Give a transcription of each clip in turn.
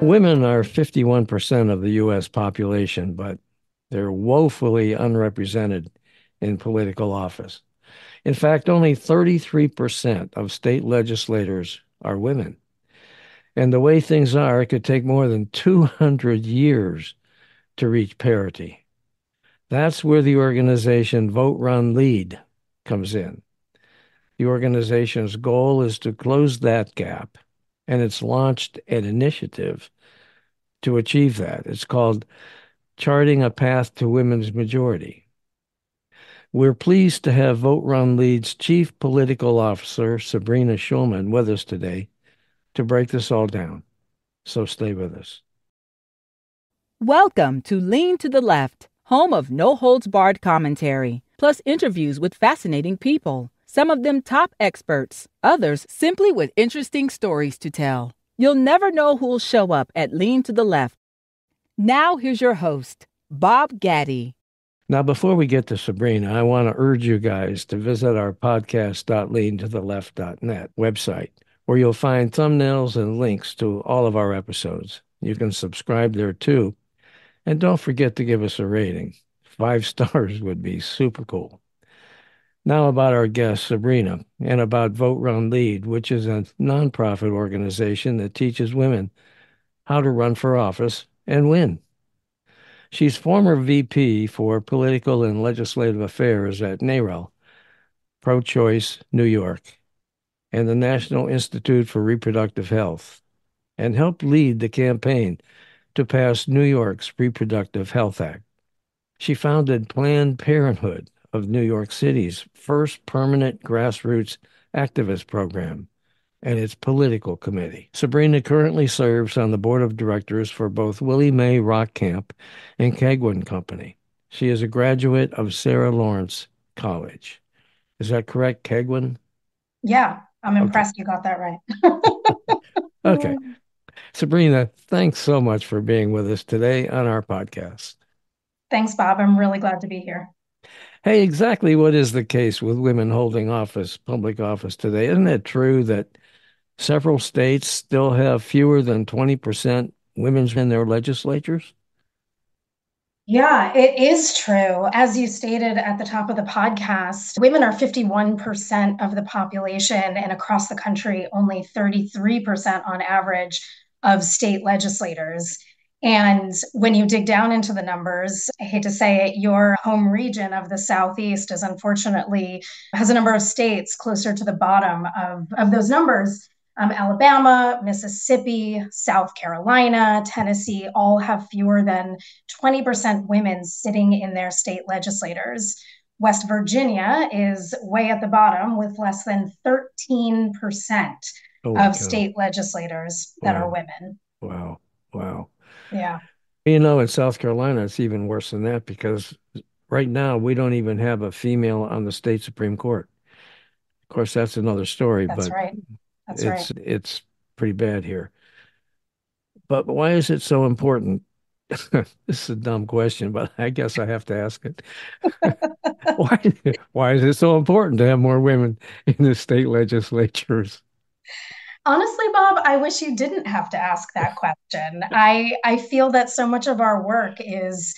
Women are 51% of the U.S. population, but they're woefully unrepresented in political office. In fact, only 33% of state legislators are women. And the way things are, it could take more than 200 years to reach parity. That's where the organization Vote, Run, Lead comes in. The organization's goal is to close that gap, and it's launched an initiative to achieve that. It's called Charting a Path to Women's Majority. We're pleased to have Vote Run Lead's Chief Political Officer, Sabrina Shulman, with us today to break this all down. So stay with us. Welcome to Lean to the Left, home of no-holds-barred commentary, plus interviews with fascinating people, some of them top experts, others simply with interesting stories to tell. You'll never know who'll show up at Lean to the Left. Now here's your host, Bob Gaddy. Now, before we get to Sabrina, I want to urge you guys to visit our podcast.leantotheleft.net website, where you'll find thumbnails and links to all of our episodes. You can subscribe there too. And don't forget to give us a rating. 5 stars would be super cool. Now about our guest, Sabrina, and about Vote Run Lead, which is a nonprofit organization that teaches women how to run for office and win. She's former VP for Political and Legislative Affairs at NARAL, Pro-Choice New York, and the National Institute for Reproductive Health, and helped lead the campaign to pass New York's Reproductive Health Act. She founded Planned Parenthood of New York City's first permanent grassroots activist program and its political committee. Sabrina currently serves on the board of directors for both Willie Mae Rock Camp and Kegwin Company. She is a graduate of Sarah Lawrence College. Is that correct, Kegwin? Yeah, I'm Okay. impressed you got that right. Okay. Sabrina, thanks so much for being with us today on our podcast. Thanks, Bob. I'm really glad to be here. Hey, exactly what is the case with women holding office, public office today? Isn't it true that several states still have fewer than 20% women in their legislatures? Yeah, it is true. As you stated at the top of the podcast, women are 51% of the population, and across the country, only 33% on average of state legislators. And when you dig down into the numbers, I hate to say it, your home region of the Southeast is unfortunately has a number of states closer to the bottom of those numbers. Alabama, Mississippi, South Carolina, Tennessee all have fewer than 20% women sitting in their state legislators. West Virginia is way at the bottom with less than 13% of state legislators that are women. Wow. Wow. Yeah. In South Carolina, it's even worse than that because right now we don't even have a female on the state Supreme Court. Of course, that's another story, That's but right. That's right. it's pretty bad here. But why is it so important? This is a dumb question, but I guess I have to ask it. Why why is it so important to have more women in the state legislatures? Honestly, Bob, I wish you didn't have to ask that question. I feel that so much of our work is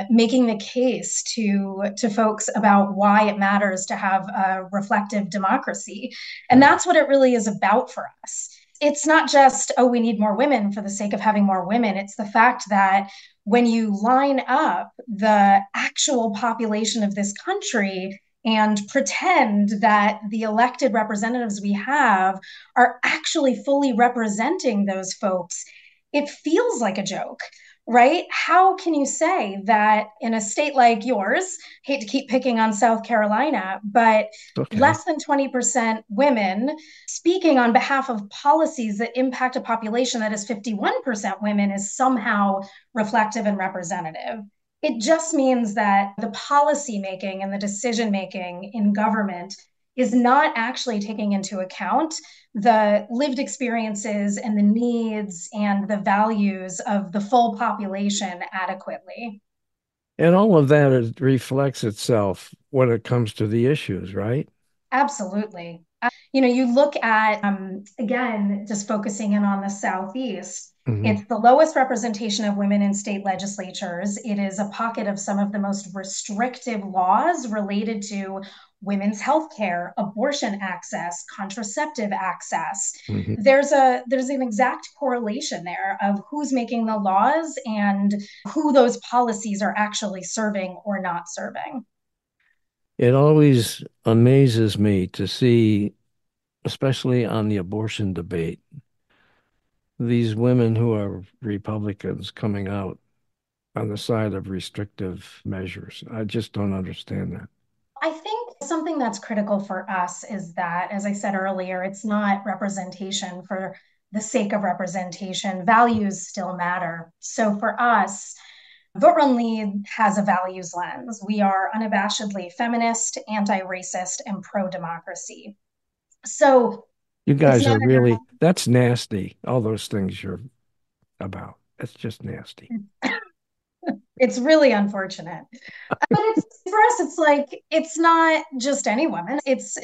making the case to folks about why it matters to have a reflective democracy. And that's what it really is about for us. It's not just, oh, we need more women for the sake of having more women. It's the fact that when you line up the actual population of this country and pretend that the elected representatives we have are actually fully representing those folks, it feels like a joke, right? How can you say that in a state like yours, hate to keep picking on South Carolina, but less than 20% women speaking on behalf of policies that impact a population that is 51% women is somehow reflective and representative? It just means that the policy making and the decision making in government is not actually taking into account the lived experiences and the needs and the values of the full population adequately. And all of that reflects itself when it comes to the issues, right? Absolutely. You look at, again, just focusing in on the Southeast, Hmm. it's the lowest representation of women in state legislatures. It is a pocket of some of the most restrictive laws related to women's health care, abortion access, contraceptive access. Hmm. There's an exact correlation there of who's making the laws and who those policies are actually serving or not serving. It always amazes me to see, especially on the abortion debate, these women who are Republicans coming out on the side of restrictive measures. I just don't understand that. I think something that's critical for us is that, as I said earlier, it's not representation for the sake of representation. Values still matter. So for us, Vote Run Lead has a values lens. We are unabashedly feminist, anti racist, and pro democracy. So You it's guys not are really, that's nasty. All those things you're about. That's just nasty. It's really unfortunate. But it's for us, it's like it's not just any women. It's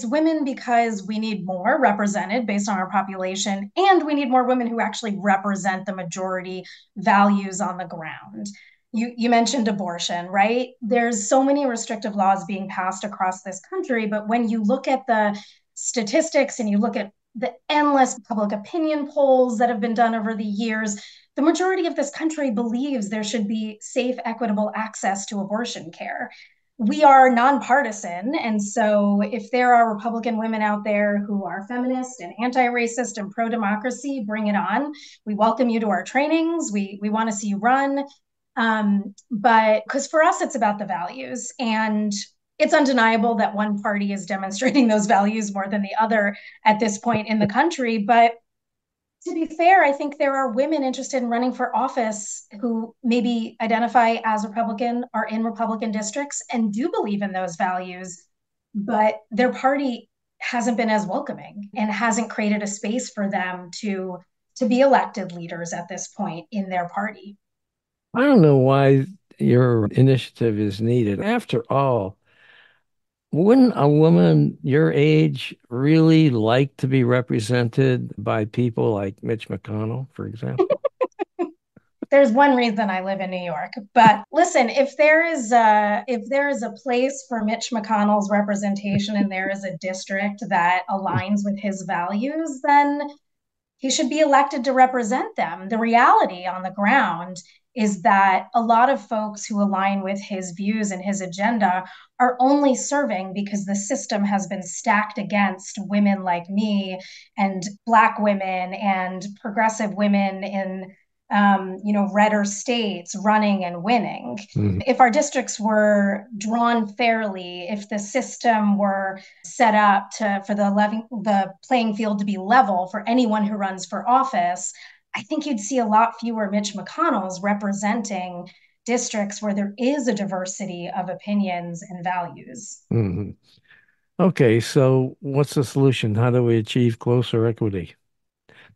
women because we need more represented based on our population, and we need more women who actually represent the majority values on the ground. You mentioned abortion, right? There's so many restrictive laws being passed across this country, but when you look at the statistics and you look at the endless public opinion polls that have been done over the years, the majority of this country believes there should be safe, equitable access to abortion care. We are nonpartisan. And so, if there are Republican women out there who are feminist and anti racist and pro democracy, bring it on. We welcome you to our trainings. We want to see you run. But because for us, it's about the values. And it's undeniable that one party is demonstrating those values more than the other at this point in the country. But to be fair, I think there are women interested in running for office who maybe identify as Republican, are in Republican districts, and do believe in those values, but their party hasn't been as welcoming and hasn't created a space for them to be elected leaders at this point in their party. I don't know why your initiative is needed. After all, wouldn't a woman your age really like to be represented by people like Mitch McConnell, for example? There's one reason I live in New York. But listen, if there is a place for Mitch McConnell's representation and there is a district that aligns with his values, then he should be elected to represent them. The reality on the ground is that a lot of folks who align with his views and his agenda are only serving because the system has been stacked against women like me and Black women and progressive women in redder states running and winning. Mhm. If our districts were drawn fairly, if the system were set up for the playing field to be level for anyone who runs for office, I think you'd see a lot fewer Mitch McConnells representing districts where there is a diversity of opinions and values. Mhm. Okay, so what's the solution? How do we achieve closer equity?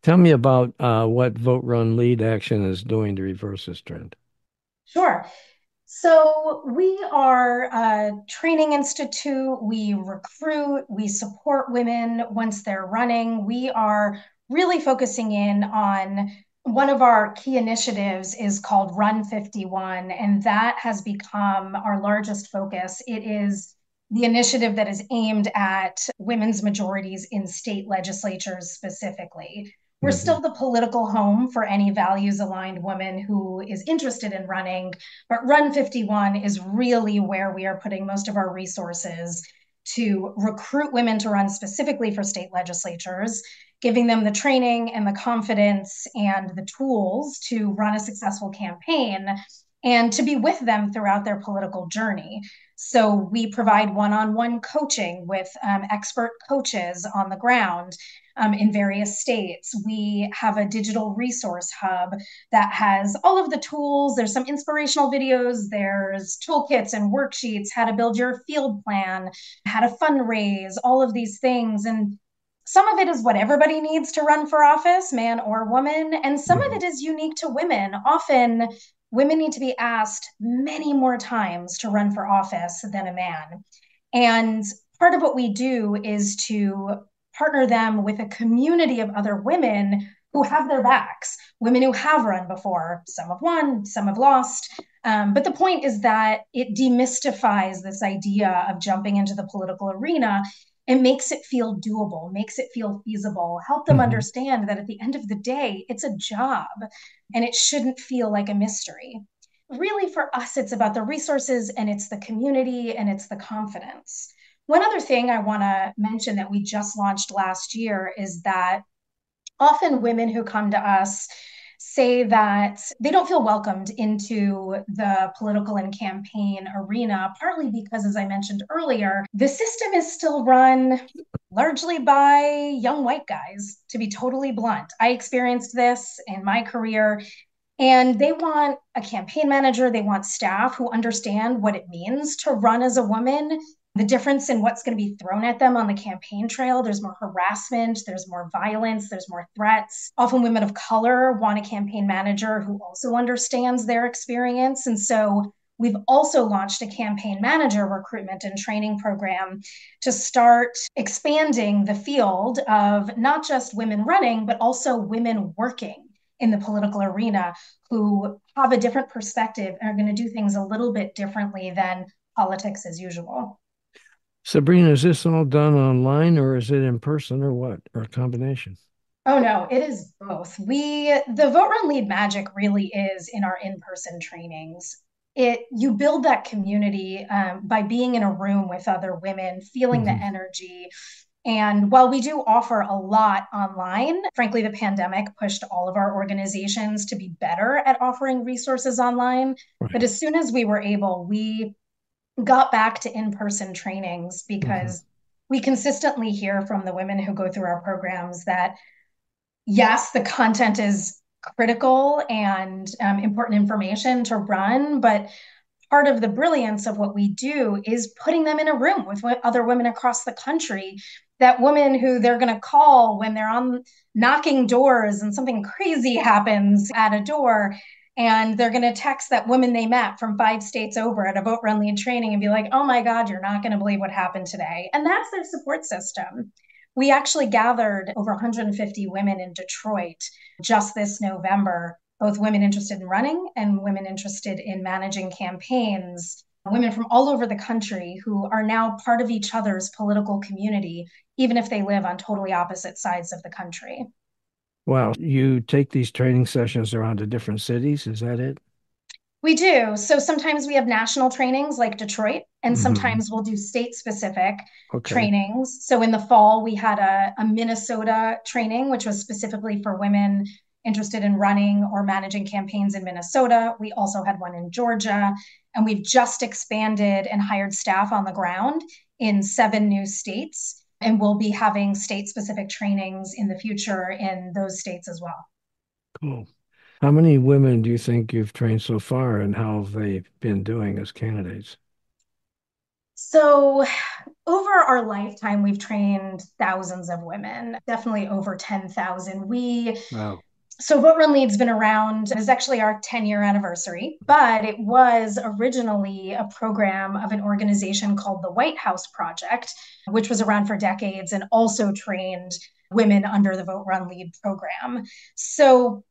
Tell me about what Vote Run Lead Action is doing to reverse this trend. Sure. So we are a training institute. We recruit, we support women once they're running. We are really focusing in on one of our key initiatives is called Run 51, and that has become our largest focus. It is the initiative that is aimed at women's majorities in state legislatures specifically. We're Hmm. still the political home for any values aligned woman who is interested in running, but Run 51 is really where we are putting most of our resources to recruit women to run specifically for state legislatures, giving them the training and the confidence and the tools to run a successful campaign and to be with them throughout their political journey. So we provide one-on-one coaching with expert coaches on the ground in various states. We have a digital resource hub that has all of the tools. There's some inspirational videos, there's toolkits and worksheets, how to build your field plan, how to fundraise, all of these things. And some of it is what everybody needs to run for office, man or woman. And some of Hmm. it is unique to women. Often, women need to be asked many more times to run for office than a man. And part of what we do is to partner them with a community of other women who have their backs, women who have run before. Some have won, some have lost. But the point is that it demystifies this idea of jumping into the political arena and makes it feel doable, makes it feel feasible, help them Hmm. understand that at the end of the day, it's a job and it shouldn't feel like a mystery. Really, for us, it's about the resources and it's the community and it's the confidence. One other thing I want to mention that we just launched last year is that often women who come to us say that they don't feel welcomed into the political and campaign arena, partly because, as I mentioned earlier, the system is still run largely by young white guys, to be totally blunt. I experienced this in my career. And they want a campaign manager, they want staff who understand what it means to run as a woman, the difference in what's going to be thrown at them on the campaign trail. There's more harassment, there's more violence, there's more threats. Often women of color want a campaign manager who also understands their experience. And so we've also launched a campaign manager recruitment and training program to start expanding the field of not just women running, but also women working in the political arena who have a different perspective and are going to do things a little bit differently than politics as usual. Sabrina, is this all done online or is it in person or what? Or a combination? Oh no, it is both. The Vote Run Lead magic really is in our in-person trainings. You build that community by being in a room with other women, feeling the Hmm. energy. And while we do offer a lot online, frankly, the pandemic pushed all of our organizations to be better at offering resources online. But Right. as soon as we were able, we got back to in-person trainings Hmm. because we consistently hear from the women who go through our programs that yes, the content is critical and important information to run, but part of the brilliance of what we do is putting them in a room with other women across the country. That woman who they're going to call when they're on knocking doors and something crazy happens at a door. And they're going to text that woman they met from 5 states over at a Vote Run Lead training and be like, oh my God, you're not going to believe what happened today. And that's their support system. We actually gathered over 150 women in Detroit just this November, both women interested in running and women interested in managing campaigns, women from all over the country who are now part of each other's political community, even if they live on totally opposite sides of the country. Wow. You take these training sessions around to different cities, is that it? We do. So sometimes we have national trainings like Detroit, and Hmm. sometimes we'll do state specific Okay. trainings. So in the fall, we had a Minnesota training, which was specifically for women interested in running or managing campaigns in Minnesota. We also had one in Georgia, and we've just expanded and hired staff on the ground in 7 new states. And we'll be having state specific trainings in the future in those states as well. Cool. How many women do you think you've trained so far and how have they been doing as candidates? So, over our lifetime, we've trained thousands of women, definitely over 10,000. Wow. So Vote Run Lead's been around, it is actually our 10-year anniversary, but it was originally a program of an organization called the White House Project, which was around for decades and also trained women under the Vote Run Lead program. So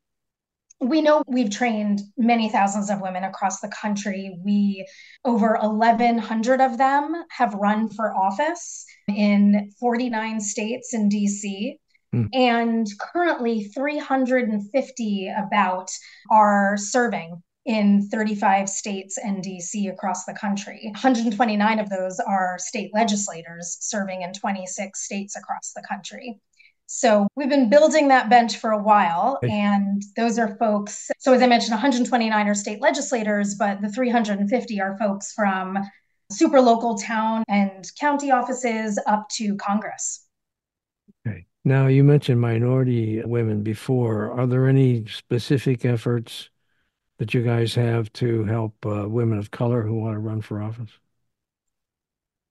we know we've trained many thousands of women across the country. We over 1,100 of them have run for office in 49 states in DC. Hmm. And currently 350 about are serving in 35 states and DC across the country. 129 of those are state legislators serving in 26 states across the country. So we've been building that bench for a while, Hey, and those are folks. So as I mentioned, 129 are state legislators, but the 350 are folks from super local town and county offices up to Congress. okay. Now, you mentioned minority women before. Are there any specific efforts that you guys have to help women of color who want to run for office?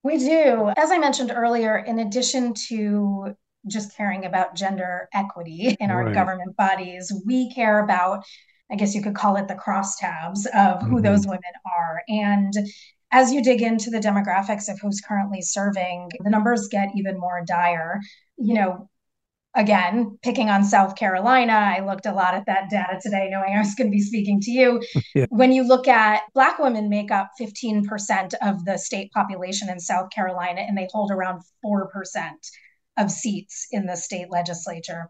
We do. As I mentioned earlier, in addition to just caring about gender equity in our Right. government bodies, we care about, I guess you could call it the crosstabs of who Hmm. those women are. And as you dig into the demographics of who's currently serving, the numbers get even more dire. You know, again, picking on South Carolina, I looked a lot at that data today, knowing I was going to be speaking to you. Yeah. When you look at Black women make up 15% of the state population in South Carolina, and they hold around 4% of seats in the state legislature.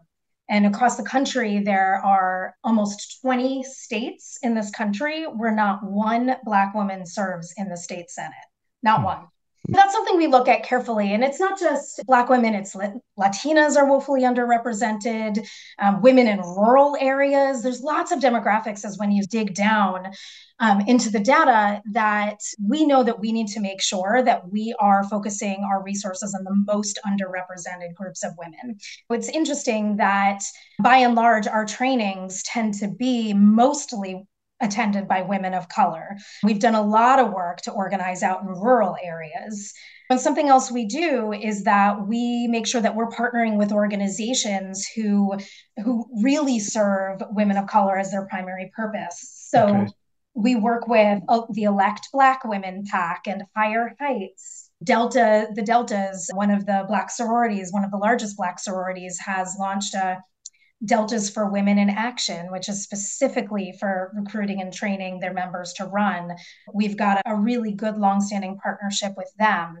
And across the country, there are almost 20 states in this country where not one Black woman serves in the state Senate. Not Hmm. one. That's something we look at carefully. And it's not just Black women, it's Latinas are woefully underrepresented, women in rural areas. There's lots of demographics as when you dig down into the data that we know that we need to make sure that we are focusing our resources on the most underrepresented groups of women. It's interesting that by and large, our trainings tend to be mostly attended by women of color. We've done a lot of work to organize out in rural areas. And something else we do is that we make sure that we're partnering with organizations who really serve women of color as their primary purpose. So Okay. we work with the Elect Black Women PAC and Higher Heights. The Deltas, one of the Black sororities, one of the largest Black sororities, has launched a Deltas for Women in Action, which is specifically for recruiting and training their members to run. We've got a really good longstanding partnership with them.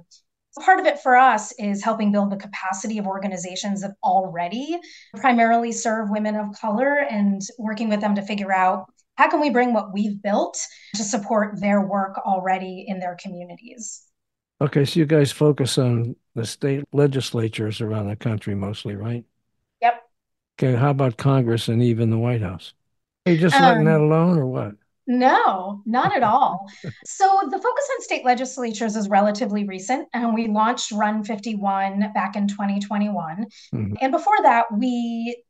Part of it for us is helping build the capacity of organizations that already primarily serve women of color and working with them to figure out how can we bring what we've built to support their work already in their communities. Okay, so you guys focus on the state legislatures around the country mostly, right? Yep. Okay, how about Congress and even the White House? Are you just letting that Um, alone or what? No, not at all. So the focus on state legislatures is relatively recent, and we launched Run 51 back in 2021. Mhm. And before that, we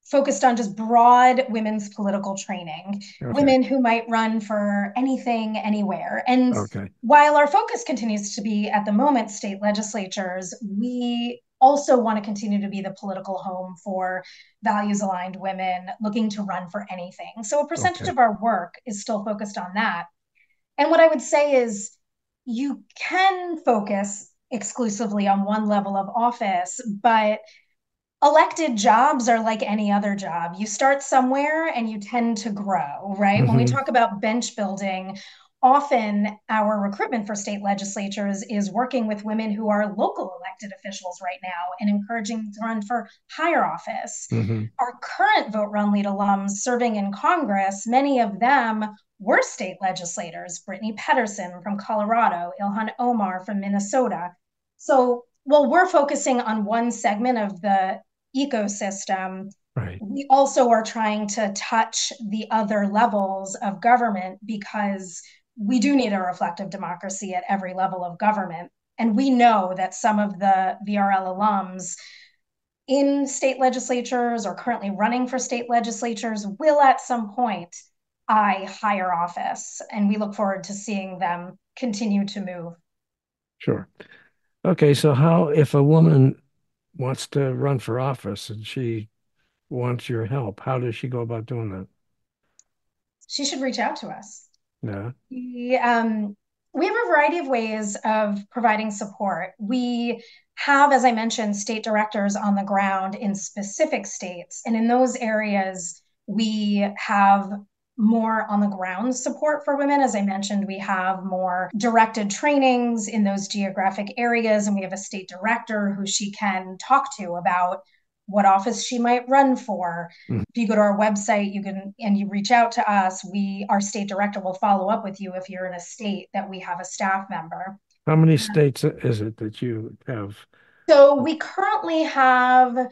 focused on just broad women's political training, Okay, women who might run for anything, anywhere. And okay, while our focus continues to be at the moment state legislatures, we also want to continue to be the political home for values aligned women looking to run for anything. So a percentage okay, of our work is still focused on that. And what I would say is you can focus exclusively on one level of office, but elected jobs are like any other job. You start somewhere and you tend to grow, right? When we hmm, talk about bench building, often our recruitment for state legislatures is working with women who are local elected officials right now and encouraging them to run for higher office. hmm. Our current Vote Run Lead alums serving in Congress, many of them were state legislators. Brittany Pedersen from Colorado, Ilhan Omar from Minnesota. So while we're focusing on one segment of the ecosystem, Right, we also are trying to touch the other levels of government because we do need a reflective democracy at every level of government. And we know that some of the VRL alums in state legislatures or currently running for state legislatures will at some point eye higher office. And we look forward to seeing them continue to move. sure. Okay, so how, if a woman wants to run for office and she wants your help, how does she go about doing that? She should reach out to us. Yeah, We have a variety of ways of providing support. We have, as I mentioned, state directors on the ground in specific states. And in those areas, we have more on the ground support for women. As I mentioned, we have more directed trainings in those geographic areas, and we have a state director who she can talk to about what office she might run for. mhm. If you go to our website, you can and you reach out to us, our state director will follow up with you if you're in a state that we have a staff member. How many states is it that you have? So we have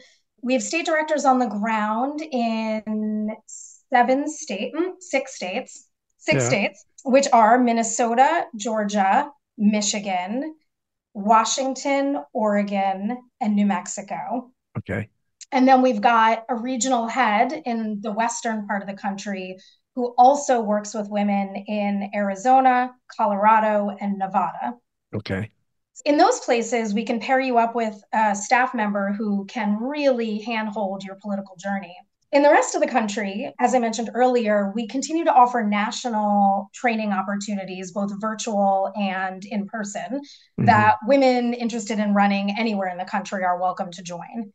state directors on the ground in six Yeah, states, which are Minnesota, Georgia, Michigan, Washington, Oregon, and New Mexico. okay, And then we've got a regional head in the western part of the country who also works with women in Arizona, Colorado, and Nevada. okay. In those places, we can pair you up with a staff member who can really handhold your political journey. In the rest of the country, as I mentioned earlier, we continue to offer national training opportunities, both virtual and in person, Hmm. that women interested in running anywhere in the country are welcome to join.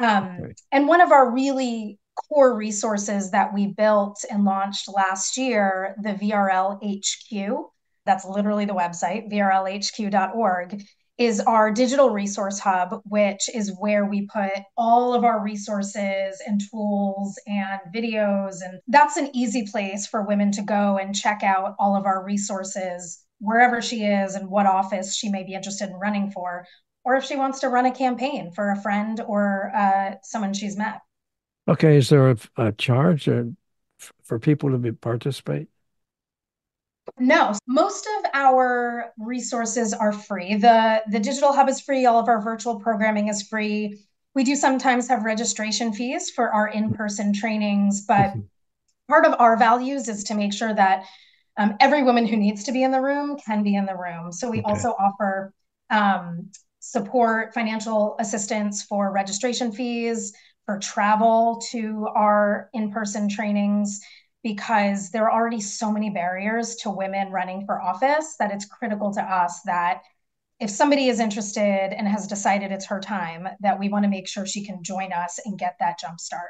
Okay. And one of our really core resources that we built and launched last year, the VRL HQ, that's literally the website, vrlhq.org, is our digital resource hub, which is where we put all of our resources and tools and videos. And that's an easy place for women to go and check out all of our resources wherever she is and what office she may be interested in running for, or if she wants to run a campaign for a friend or someone she's met. Okay, is there a charge for people to participate? No, most of our resources are free. The digital hub is free. All of our virtual programming is free. We do sometimes have registration fees for our in-person trainings, but Mhm. part of our values is to make sure that every woman who needs to be in the room can be in the room. So we Okay. also offer support, financial assistance for registration fees, for travel to our in person trainings, because there are already so many barriers to women running for office that it's critical to us that if somebody is interested and has decided it's her time, that we want to make sure she can join us and get that jump start.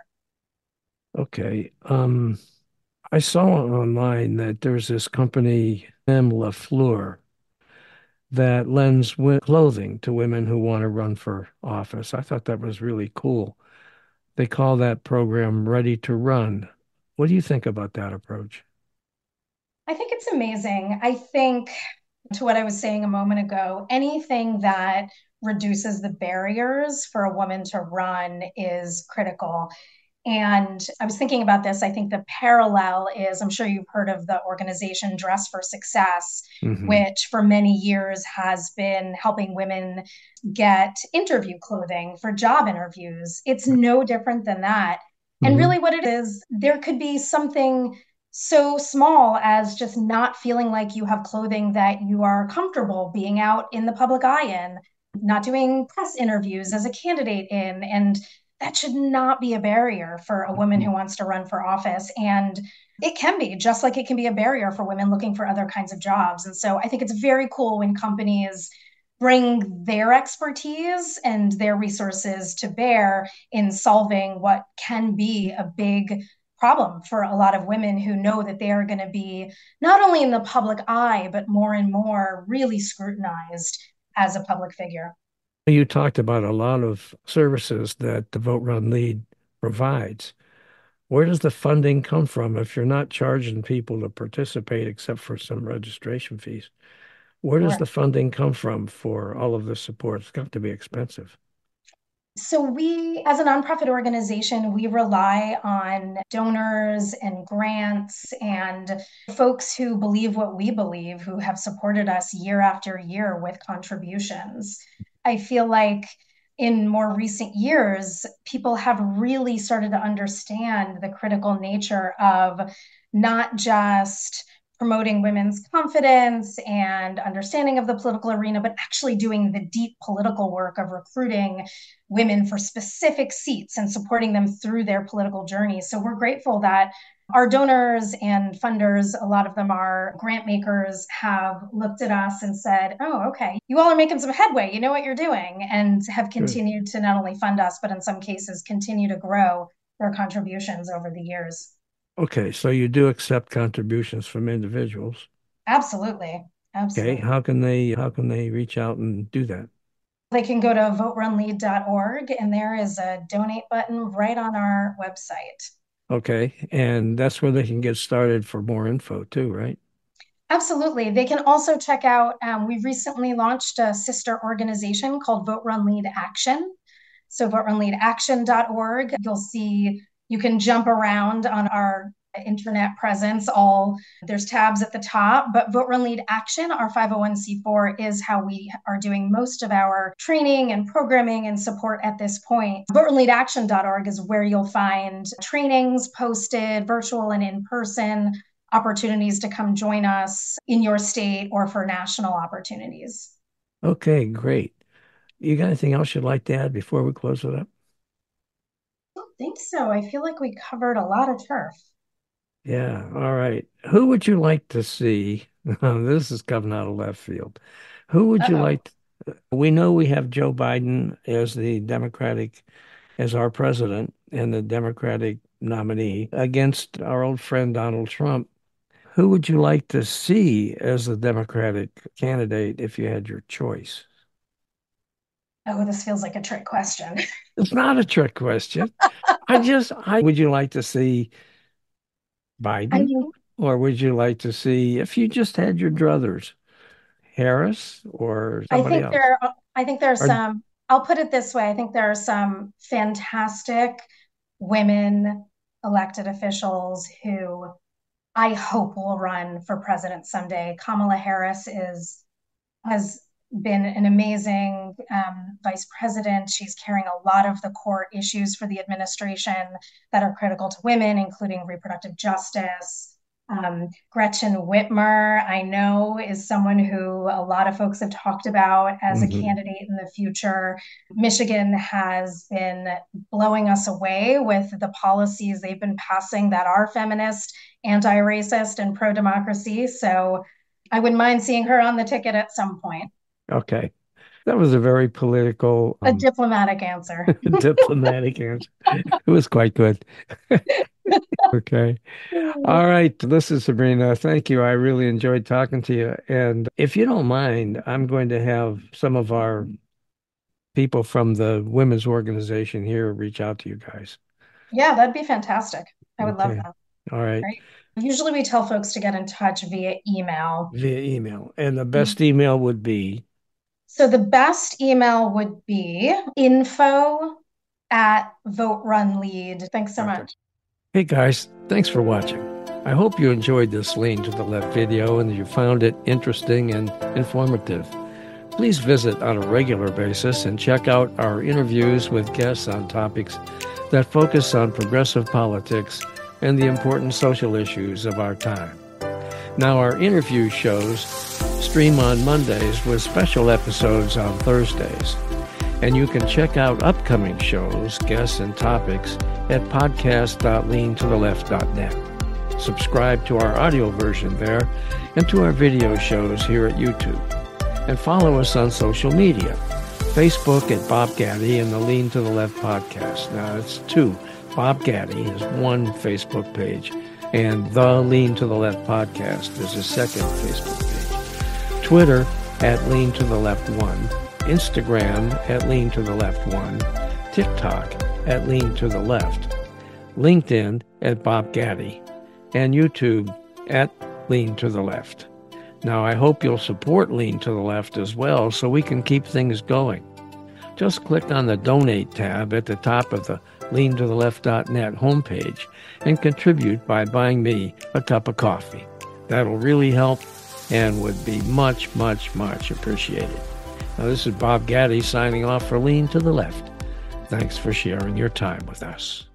Okay. I saw online that there's this company, M. LaFleur, that lends clothing to women who want to run for office. I thought that was really cool. They call that program Ready to Run. What do you think about that approach? I think it's amazing. I think, to what I was saying a moment ago, anything that reduces the barriers for a woman to run is critical. And I was thinking about this. I think the parallel is, I'm sure you've heard of the organization Dress for Success, Hmm. which for many years has been helping women get interview clothing for job interviews. It's no different than that. And Hmm. really, what it is, there could be something so small as just not feeling like you have clothing that you are comfortable being out in the public eye in, not doing press interviews as a candidate in. And that should not be a barrier for a woman who wants to run for office. And it can be, just like it can be a barrier for women looking for other kinds of jobs. And so I think it's very cool when companies bring their expertise and their resources to bear in solving what can be a big problem for a lot of women who know that they are going to be not only in the public eye, but more and more really scrutinized as a public figure. You talked about a lot of services that the Vote Run Lead provides. Where does the funding come from if you're not charging people to participate except for some registration fees? Where does Sure. the funding come from for all of this support? It's got to be expensive. So we, as a nonprofit organization, we rely on donors and grants and folks who believe what we believe, who have supported us year after year with contributions. I feel like in more recent years, people have really started to understand the critical nature of not just promoting women's confidence and understanding of the political arena, but actually doing the deep political work of recruiting women for specific seats and supporting them through their political journeys. So we're grateful that our donors and funders, a lot of them are grant makers, have looked at us and said, oh, okay, you all are making some headway. You know what you're doing, and have Good. continued to not only fund us, but in some cases continue to grow their contributions over the years. Okay, so you do accept contributions from individuals. Absolutely. Okay, Absolutely. how can they reach out and do that? They can go to voterunlead.org, and there is a donate button right on our website. Okay, and that's where they can get started for more info too, right? Absolutely. They can also check out, we recently launched a sister organization called Vote Run Lead Action. So voterunleadaction.org, you'll see you can jump around on our internet presence. All there's tabs at the top, but Vote Run Lead Action, our 501c4, is how we are doing most of our training and programming and support at this point. Voterunleadaction.org is where you'll find trainings posted, virtual and in person, opportunities to come join us in your state or for national opportunities. Okay, great. You got anything else you'd like to add before we close it up? think so. I feel like we covered a lot of turf. Yeah. All right. Who would you like to see? This is coming out of left field. Who would you Uh-oh. like? We know we have Joe Biden as the Democratic, as our president and the Democratic nominee against our old friend Donald Trump. Who would you like to see as the Democratic candidate if you had your choice? Oh, this feels like a trick question. It's not a trick question. Would you like to see I Biden mean, or would you like to see, if you just had your druthers, Harris or I somebody think else? I think there are Or, some, I'll put it this way. I think there are some fantastic women elected officials who I hope will run for president someday. Kamala Harris has been an amazing vice president. She's carrying a lot of the core issues for the administration that are critical to women, including reproductive justice. Gretchen Whitmer, I know, is someone who a lot of folks have talked about as a Mhm. candidate in the future. Michigan has been blowing us away with the policies they've been passing that are feminist, anti racist, and pro democracy. So I wouldn't mind seeing her on the ticket at some point. Okay. That was a very political, A diplomatic answer. diplomatic answer. It was quite good. Okay. All right. Listen, Sabrina, thank you. I really enjoyed talking to you. And if you don't mind, I'm going to have some of our people from the women's organization here reach out to you guys. Yeah, that'd be fantastic. I would love Okay. that. All right. Right. Usually we tell folks to get in touch via email. Via email. And the best email would be, So the best email would be info@vote run lead. Thanks so okay. much. Hey guys, thanks for watching. I hope you enjoyed this Lean to the Left video and you found it interesting and informative. Please visit on a regular basis and check out our interviews with guests on topics that focus on progressive politics and the important social issues of our time. Now, our interview shows stream on Mondays with special episodes on Thursdays. And you can check out upcoming shows, guests, and topics at podcast.leantotheleft.net. Subscribe to our audio version there and to our video shows here at YouTube. And follow us on social media. Facebook at Bob Gaddy and the Lean to the Left podcast. Now, it's two. Bob Gaddy is one Facebook page, and the Lean to the Left podcast is a second Facebook page. Twitter at Lean to the Left 1. Instagram at Lean to the Left 1, TikTok at Lean to the Left, LinkedIn at Bob Gaddy, and YouTube at Lean to the Left. Now, I hope you'll support Lean to the Left as well so we can keep things going. Just click on the Donate tab at the top of the leantotheleft.net homepage and contribute by buying me a cup of coffee. That'll really help and would be much, much, much appreciated. Now, this is Bob Gaddy signing off for Lean to the Left. Thanks for sharing your time with us.